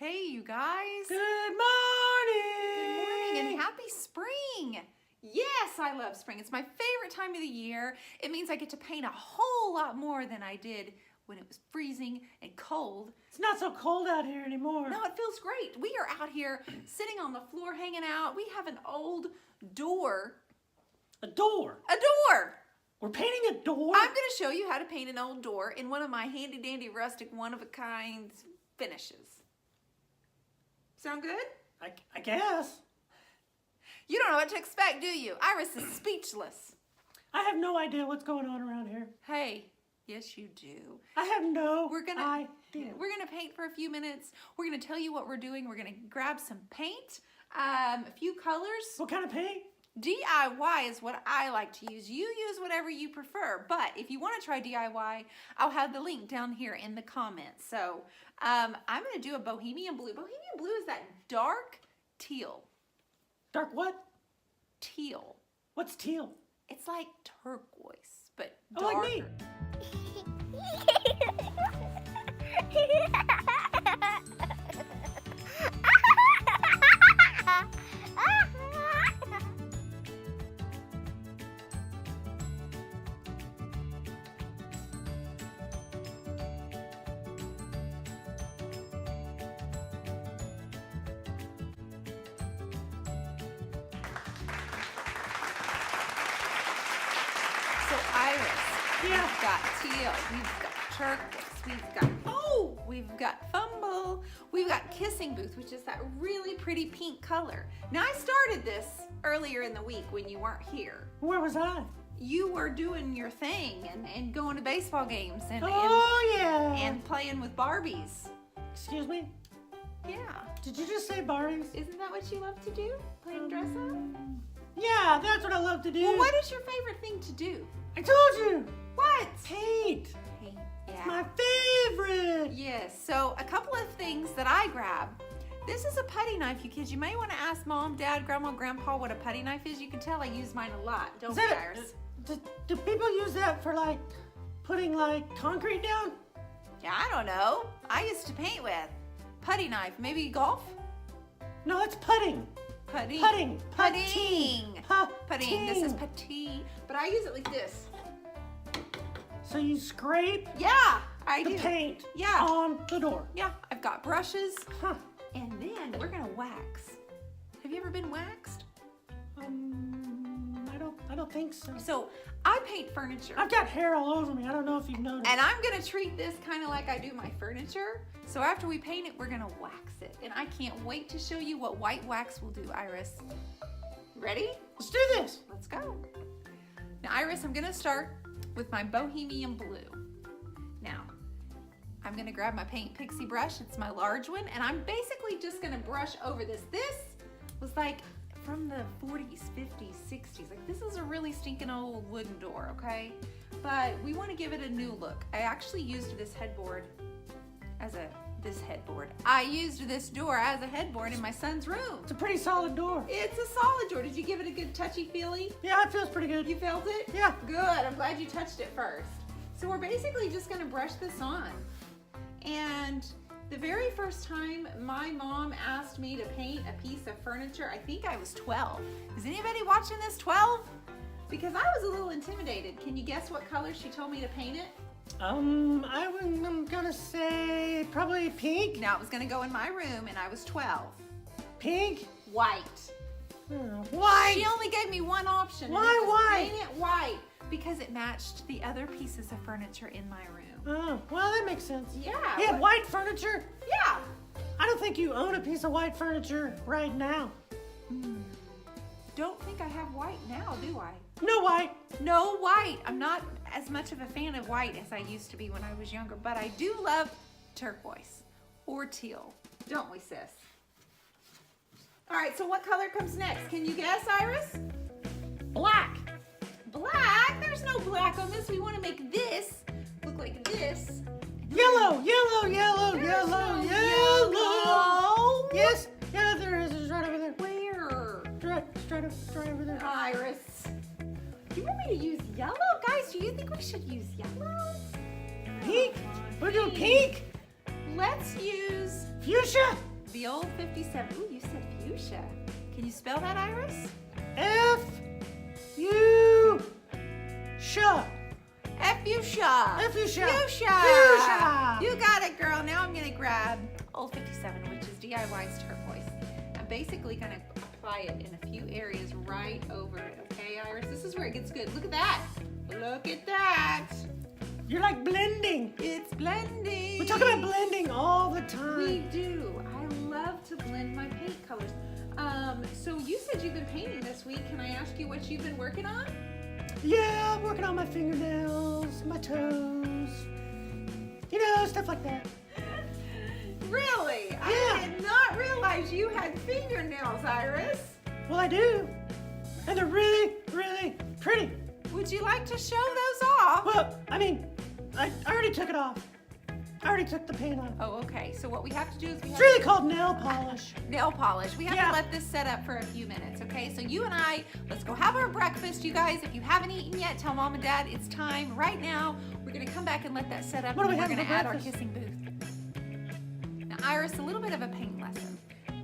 Hey, you guys. Good morning! Good morning and happy spring. Yes, I love spring. It's my favorite time of the year. It means I get to paint a whole lot more than I did when it was freezing and cold. It's not so cold out here anymore. No, it feels great. We are out here sitting on the floor hanging out. We have an old door. A door? A door! We're painting a door? I'm going to show you how to paint an old door in one of my handy dandy rustic one-of-a-kind finishes. Sound good? I guess. You don't know what to expect, do you? Iris is speechless. I have no idea what's going on around here. Hey, yes you do. I have no idea. We're gonna paint for a few minutes. We're gonna tell you what we're doing. We're gonna grab some paint, a few colors. What kind of paint? DIY is what I like to use. You use whatever you prefer, but if you want to try DIY, I'll have the link down here in the comments. So I'm going to do a bohemian blue. Bohemian blue is that dark teal. Dark what? Teal. What's teal? It's like turquoise, but darker. Oh, like me. So Iris, yeah. We've got teal, we've got turquoise, we've got fumble, we've got kissing booth, which is that really pretty pink color. Now I started this earlier in the week when you weren't here. Where was I? You were doing your thing and going to baseball games and playing with Barbies. Excuse me? Yeah. Did you just say Barbies? Isn't that what you love to do? Playing dress up? Yeah, that's what I love to do. Well, what is your favorite thing to do? I told you. What? Paint. Paint. Yeah. It's my favorite. Yes. So a couple of things that I grab. This is a putty knife, you kids. You may want to ask Mom, Dad, Grandma, Grandpa what a putty knife is. You can tell I use mine a lot. Don't you, Iris? Do people use that for like putting like concrete down? Yeah, I don't know. I used to paint with putty knife. Maybe golf? No, that's putting. Putting. Putting. Putting. Putting. This is putty. But I use it like this. So you scrape the paint Yeah. on the door. Yeah, I've got brushes. Huh. And then we're gonna wax. Have you ever been waxed? I don't think so. So I paint furniture. I've got hair all over me. I don't know if you've noticed. And I'm gonna treat this kind of like I do my furniture. So after we paint it, we're gonna wax it. And I can't wait to show you what white wax will do, Iris. Ready? Let's do this. Let's go. Now, Iris, I'm gonna start with my bohemian blue. Now, I'm gonna grab my paint pixie brush. It's my large one. And I'm basically just gonna brush over this. This was like from the 40s, 50s, 60s. Like, this is a really stinking old wooden door, okay? But we want to give it a new look. I actually used this headboard I used this door as a headboard in my son's room. It's a pretty solid door. It's a solid door. Did you give it a good touchy-feely? Yeah, it feels pretty good. You felt it? Yeah. Good. I'm glad you touched it first. So we're basically just going to brush this on. And the very first time my mom asked me to paint a piece of furniture, I think I was 12. Is anybody watching this 12? Because I was a little intimidated. Can you guess what color she told me to paint it? I'm gonna say probably pink. Now it was gonna go in my room and I was 12. Pink? White. White. She only gave me one option. Why white? Paint it white because it matched the other pieces of furniture in my room. Oh, well that makes sense. Yeah. You have white furniture? Yeah. I don't think you own a piece of white furniture right now. Don't think I have white now, do I? No white. No white. I'm not as much of a fan of white as I used to be when I was younger, but I do love turquoise or teal. Don't we, sis? All right, so what color comes next? Can you guess, Iris? Black. Black? There's no black on this. We want to make this look like this. Yellow, yellow, yellow, There's yellow, no yellow. Yes, yeah, there is. It's right over there. Where? Straight over there. Iris. Do you want me to use yellow? Guys, do you think we should use yellow? Pink? We're doing pink? Let's use fuchsia. the old 57. Ooh, you said fuchsia. Can you spell that, Iris? F-U-C-H-A. Fuchsia. Fuchsia. Fuchsia. You got it, girl. Now I'm gonna grab old 57, which is DIY's turquoise. I'm basically gonna apply it in a few areas right over it. Okay, Iris? This is where it gets good. Look at that. Look at that. You're like blending. It's blending. We talk about blending all the time. We do. I love to blend my paint colors. So you said you've been painting this week. Can I ask you what you've been working on? Yeah, I'm working on my fingernails, my toes. You know, stuff like that. Really? Yeah. I did not realize you had fingernails, Iris. Well, I do. And they're really, really pretty. Would you like to show those off? Well, I mean, I already took it off. I already took the paint off. Oh, okay. So what we have to do is we It's have really called nail polish. nail polish. We have Yeah. to let this set up for a few minutes, okay? So you and I, let's go have our breakfast, you guys. If you haven't eaten yet, tell Mom and Dad it's time right now. We're gonna come back and let that set up, What do and we then we're have gonna for add our breakfast? kissing booth. Now, Iris, a little bit of a paint lesson.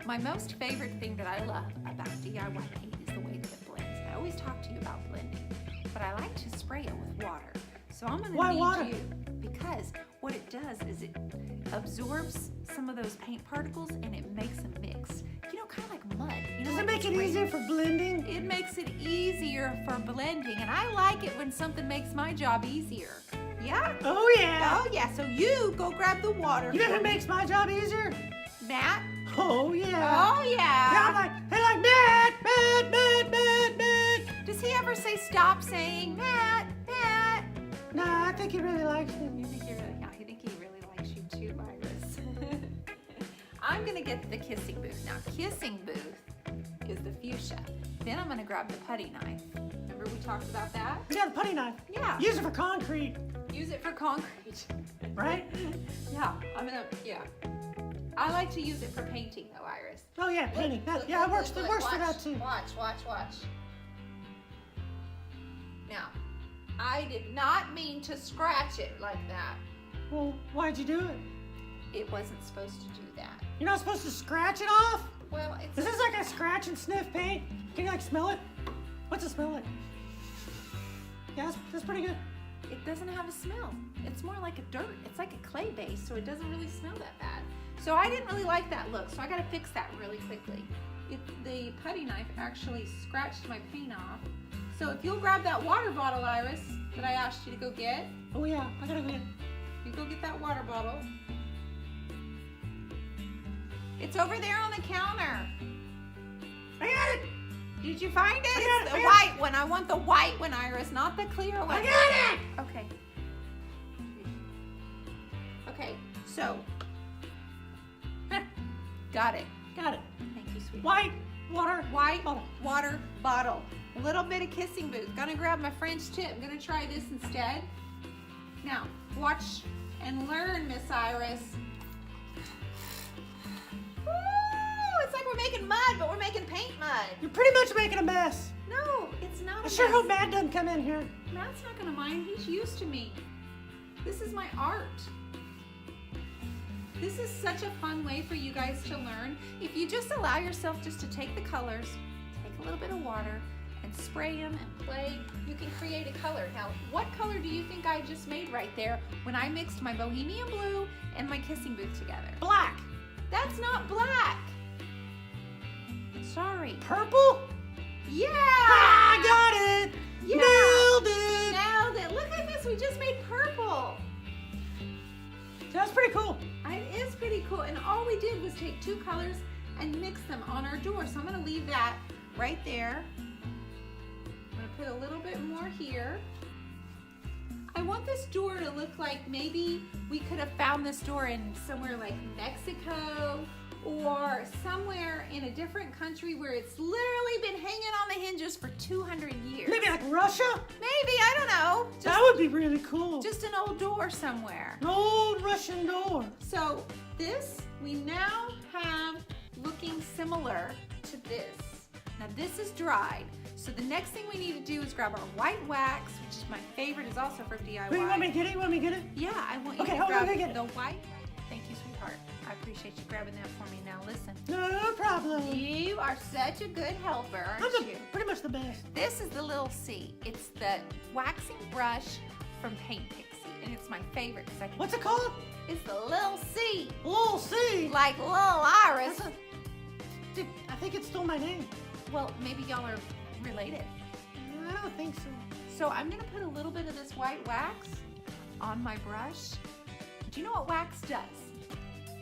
My most favorite thing that I love about DIY paint is the way that it blends. I always talk to you about blending, but I like to spray it with water. So I'm gonna Why need water? you, because what it does is it absorbs some of those paint particles and it makes them mix. You know, kind of like mud. You know, Does like it make it spray- easier for blending? It makes it easier for blending, and I like it when something makes my job easier. Yeah? Oh, yeah. Oh yeah. So you go grab the water. You know for who me. makes my job easier? Matt? Oh, yeah. Oh Yeah, yeah. I'm like, Matt. Does he ever say stop saying Matt? Matt? Nah, I think he really likes me. You think he really? Yeah, I think he really likes you too, Iris. I'm gonna get the kissing booth now. Kissing booth is the fuchsia. Then I'm gonna grab the putty knife. Remember we talked about that? Yeah, the putty knife. Yeah. Use it for concrete, Use it for concrete. right? Yeah, yeah. I like to use it for painting though, Iris. Oh, yeah, painting. Look, Yeah, it look, works. look, It works watch, for that, too. Watch. Now, I did not mean to scratch it like that. Well, why'd you do it? It wasn't supposed to do that. You're not supposed to scratch it off? Well, it's Is this like a scratch and sniff paint? Can you like smell it? What's it smell like? Yeah, that's pretty good. it doesn't have a smell. It's more like a dirt. It's like a clay base, so it doesn't really smell that bad. So I didn't really like that look, so I gotta fix that really quickly. The putty knife actually scratched my paint off. So if you'll grab that water bottle, Iris, that I asked you to go get, Oh, yeah, I gotta go get. you go get that water bottle. It's over there on the counter. I got it! Did you find it? I got It's it, the I got white one. I want the white one, Iris, not the clear one. I got it! Okay. Okay, so. Got it. Got it. Thank you, sweetie. White water. White bottle. water bottle. A little bit of kissing booth. Gonna grab my French tip. I'm gonna try this instead. Now, watch and learn, Miss Iris. Woo! It's like we're making mud, but we're making paint mud. You're pretty much making a mess. No, it's not a I sure mess. hope Matt doesn't come in here. Matt's not gonna mind. He's used to me. This is my art. This is such a fun way for you guys to learn. If you just allow yourself just to take the colors, take a little bit of water, and spray them and play, you can create a color. Now, what color do you think I just made right there when I mixed my bohemian blue and my kissing booth together? Black. That's not black. Sorry. Purple? Yeah! Ah, I got it! Yeah. Nailed it! Nailed it. Look at this. We just made purple. That's pretty cool. It is pretty cool, and all we did was take two colors and mix them on our door. So I'm gonna leave that right there. I'm gonna put a little bit more here. I want this door to look like maybe we could have found this door in somewhere like Mexico or somewhere in a different country where it's literally been hanging on the hinges for 200 years. Maybe like Russia? Maybe, I don't know. That would be really cool. Just an old door somewhere. An old Russian door. So this we now have looking similar to this. Now this is dried. So the next thing we need to do is grab our white wax, which is my favorite, is also from DIY. Wait, you want me to get it? You want me to get it? Yeah, I want you Okay, to hold on, grab I get it. the white. Thank you, sweetheart. I appreciate you grabbing that for me. Now listen. No problem. You are such a good helper, aren't you? Pretty much the best. This is the Lil C. It's the waxing brush from Paint Pixie, and it's my favorite because I can. What's it called? It's the Lil C. Lil C. Like Lil Iris. I think it stole my name. Well, maybe y'all are related. I don't think so. So I'm gonna put a little bit of this white wax on my brush. Do you know what wax does?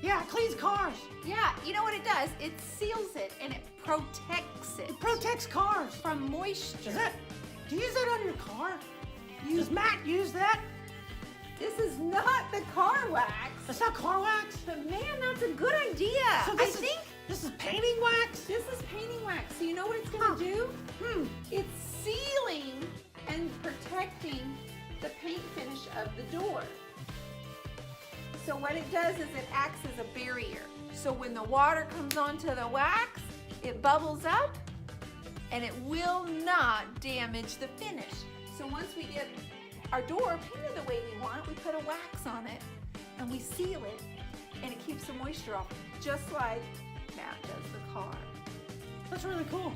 Yeah, it cleans cars. Yeah, you know what it does? It seals it and it protects it. It protects cars. From moisture. Do you use that on your car? Does Matt use that? This is not the car wax. That's not car wax? But man, that's a good idea. So this is painting wax? This is painting wax. So you know what it's gonna do? It's sealing and protecting the paint finish of the door. So what it does is it acts as a barrier. So when the water comes onto the wax, it bubbles up and it will not damage the finish. So once we get our door painted the way we want, we put a wax on it and we seal it and it keeps the moisture off, just like Matt does the car. That's really cool.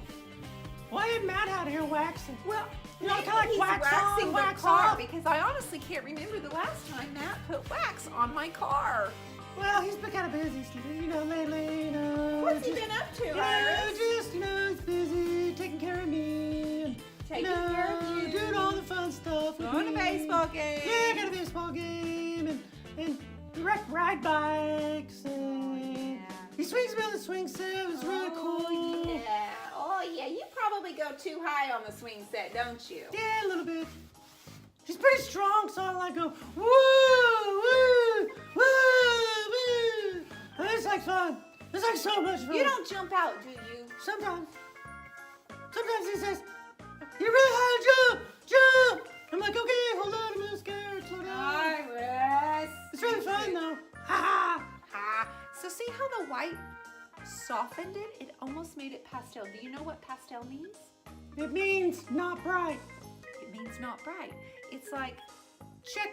Why isn't Matt out here waxing? Well, you know, maybe kind of like he's wax waxing on, the wax car off. because I honestly can't remember the last time Matt put wax on my car. Well, he's been kind of busy, you know, lately, you know. What's he been up to, you know, Iris? just, you know, he's busy taking care of me. And, Taking care of you. Doing all the fun stuff. Going to baseball game. Yeah, got a baseball game. And we ride bikes. And he swings me on the swing set. It was really cool. Yeah. Oh, yeah. You probably go too high on the swing set, don't you? Yeah, a little bit. He's pretty strong, so I like go, woo, woo, woo, woo. And it's like fun. It's like so much fun. You don't jump out, do you? Sometimes. Sometimes he says, you're really high, jump. I'm like, okay, hold on, I'm a little scared, slow down. Iris. It's really fun though. Ha ha. So see how the white softened it? It almost made it pastel. Do you know what pastel means? It means not bright. It means not bright. It's like, check.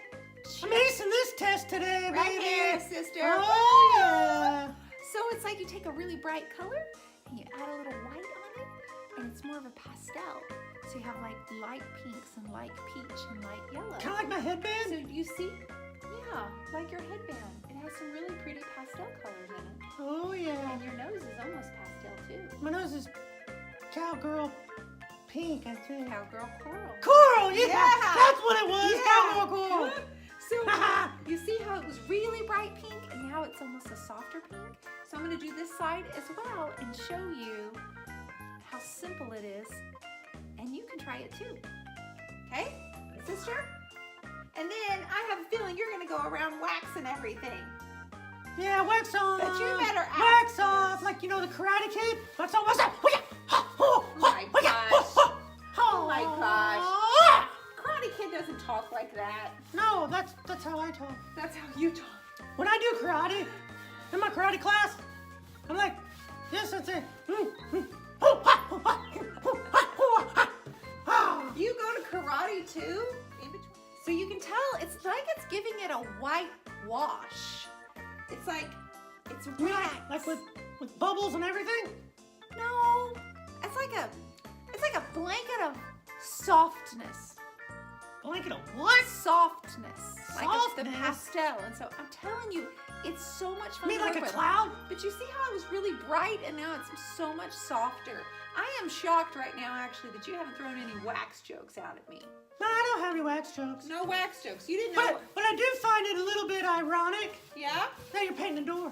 I'm acing this test today, Right baby. here, sister. Oh, yeah. So it's like you take a really bright color and you add a little white on it, and it's more of a pastel. So you have like light pinks and light peach and light yellow. Kind of like my headband? So you see, yeah, like your headband. It has some really pretty pastel colors in it. Oh, yeah. And your nose is almost pastel too. My nose is cowgirl pink, I think. Cowgirl coral. Coral, yeah. Yeah. That's what it was, Yeah. cowgirl coral. So you see how it was really bright pink and now it's almost a softer pink? So I'm going to do this side as well and show you how simple it is, and you can try it too. Okay, sister? And then I have a feeling you're going to go around waxing everything. Yeah, wax on. But you better ask wax off, first. like, you know, the Karate Kid. Wax on, wax on. Oh my gosh. Oh my gosh. Karate Kid doesn't talk like that. No, that's how I talk. That's how you talk. When I do karate, in my karate class, I'm like, yes, that's it. You go to karate too? In between? So you can tell it's like it's giving it a white wash. It's like, it's wax. Like with bubbles and everything? No, it's like a blanket of softness. Blanket of what? Softness. Like it's the Softness? pastel. And so I'm telling you, it's so much fun. You mean to like work a with. cloud? But you see how it was really bright and now it's so much softer. I am shocked right now actually that you haven't thrown any wax jokes out at me. No, I don't have any wax jokes. No wax jokes. You didn't know. But I do find it a little bit ironic Yeah? that you're painting the door.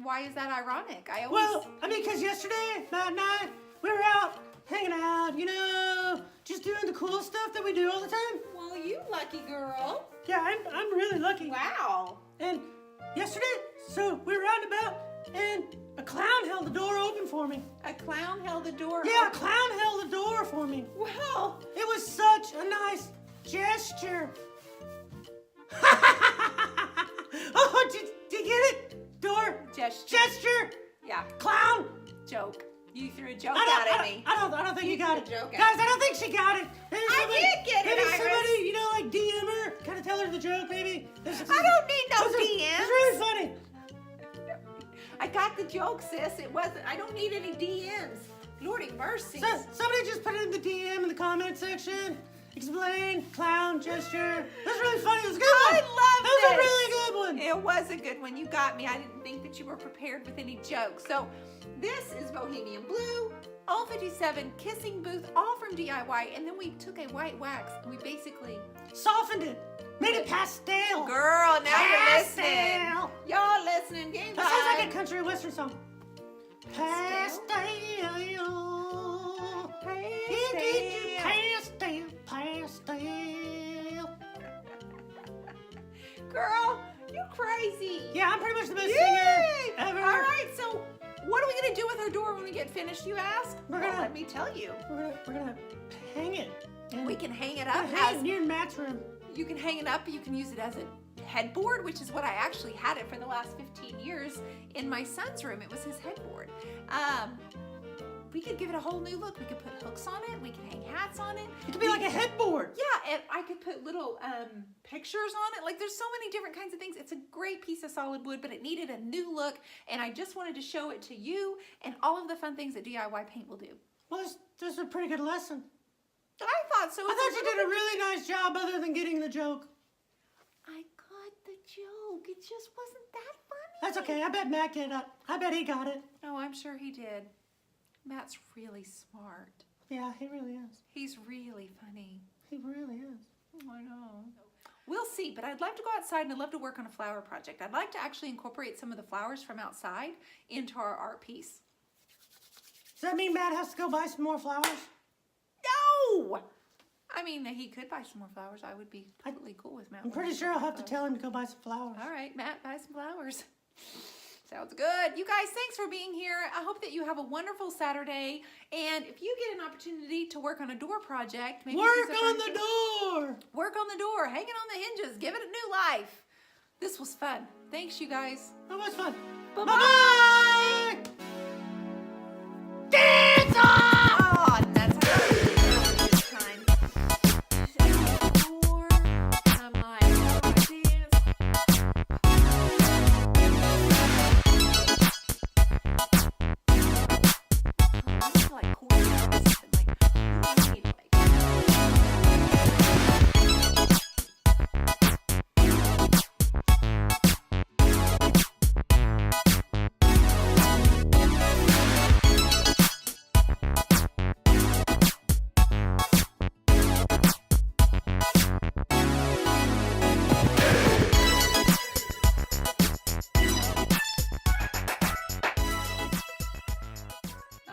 Why is that ironic? I always. Well, I mean, because yesterday, Matt and I, we were out hanging out, you know, just doing the cool stuff that we do all the time. Well, you lucky girl. Yeah, I'm really lucky. Wow. And yesterday, so we were out and about, and a clown held the door open for me. A clown held the door Yeah, a open. clown held the door for me. Wow. It was such a nice gesture. Oh, did you get it? Door. Gesture. Yeah. Clown. Joke. You threw a joke out at me. I don't think you got it. threw a joke at Guys, I don't think she got it. Maybe I did get it, Maybe Iris. somebody, you know, like DM her, kind of tell her the joke, maybe. I don't need no It's DMs. really funny. I got the joke, sis. It wasn't. I don't need any DMs. Lordy mercy. So, somebody just put it in the DM in the comment section. Explain, clown, gesture. That was really funny. It was a good one. I love That was this. a really good one. It was a good one. You got me. I didn't think that you were prepared with any jokes. So this is Bohemian Blue, all 57, Kissing Booth, all from DIY. And then we took a white wax and we basically Softened it. Made it pastel. Girl, now you're listening. Pastel. Y'all listening. Game That sounds like time. a country western song. Pastel. Pastel. Pastel. Girl, you crazy. Yeah, I'm pretty much the best Yay! singer ever. All right, so what are we going to do with our door when we get finished, you ask? We're Well, gonna- let me tell you. We're gonna hang it. And We can hang it we're up gonna hang as it near Matt's room. you can hang it up. You can use it as a headboard, which is what I actually had it for the last 15 years in my son's room. It was his headboard. We could give it a whole new look. We could put hooks on it. We could hang hats on it. It could be like a headboard. Yeah, and I could put little pictures on it. Like there's so many different kinds of things. It's a great piece of solid wood, but it needed a new look. And I just wanted to show it to you and all of the fun things that DIY paint will do. Well, this is a pretty good lesson. I thought so. I thought you did a really nice job other than getting the joke. I got the joke. It just wasn't that funny. That's okay. I bet Matt did. I bet he got it. Oh, I'm sure he did. Matt's really smart. Yeah, he really is. He's really funny. He really is. I know. We'll see, but I'd love to go outside and I'd love to work on a flower project. I'd like to actually incorporate some of the flowers from outside into our art piece. Does that mean Matt has to go buy some more flowers? No! I mean, he could buy some more flowers. I would be totally cool with Matt. I'm pretty sure I'll have to tell him to go buy some flowers. All right, Matt, buy some flowers. Sounds good. You guys, thanks for being here. I hope that you have a wonderful Saturday. And if you get an opportunity to work on a door project, maybe Work on the door! Work on the door. Hang it on the hinges. Give it a new life. This was fun. Thanks, you guys. That was fun. Bye-bye. Bye-bye! Dance off! Oh, that's how I do it this time. Door. I'm like, oh, I dance. I feel like choreography or something like, I need like.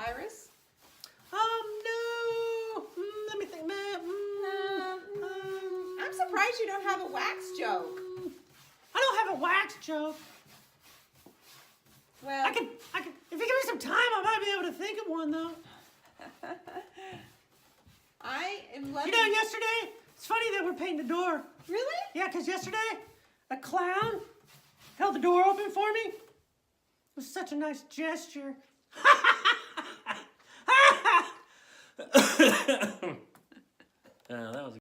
Iris? No! Let me think, Matt. I'm surprised you don't have a wax joke. I don't have a wax joke. Well, I can, if you give me some time, I might be able to think of one, though. I am loving. You know, yesterday, it's funny that we're painting the door. Really? Yeah, because yesterday, a clown held the door open for me. It was such a nice gesture. That was